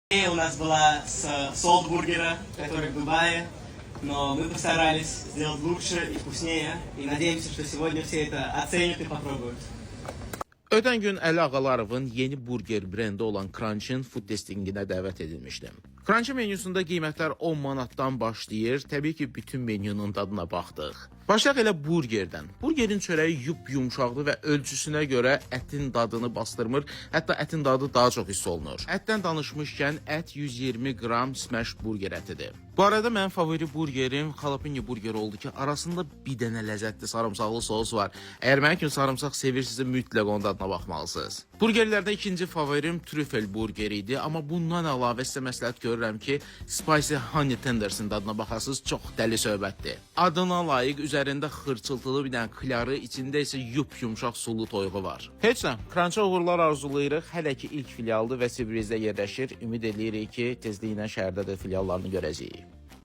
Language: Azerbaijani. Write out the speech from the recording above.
У нас была с солт-бургера, который в Дубае, но мы постарались сделать лучше и вкуснее, и надеемся, что сегодня все это оценят и попробуют. Ötən gün Əli Ağalayevin yeni burger brendi olan Crunch'ın food testinginə dəvət edilmişdim. Crunch'ın menüsündə qiymətlər 10 manatdan başlayır. Təbii ki, bütün menünün dadına baxdıq. Başlayaq elə burgerdən. Burgerin çörəyi yumşaqdır və ölçüsünə görə ətin dadını bastırmır. Hətta ətin dadı daha çox hiss olunur. Ətdən danışmışkən ət 120 qram smash burger ətidir. Bu arada mənim favori burgerim jalapeno burger oldu ki, arasında bir dənə ləzzətli sarımsaqlı sos var. Əgər mənim kimi sarımsaq sevirsinizsə mütləq onun dadına baxmalısınız. Burgerlərdə ikinci favorim trüfel burger idi, amma bundan əlavə sizə məsləhət görürəm ki, spicy honey tenders'ın dadına baxasınız, çox dəli söhbətdir. Adına layiq üzərində xırçıltılı bir dənə kları, içində isə yumşaq sulu toyuğu var. Heç nə, Crunch'a uğurlar arzulayırıq. Hələ ki ilk filialdır və Sibrizdə yerləşir. Ümid edirik ki, tezliklə şəhərdə də filiallarını görəcəyik.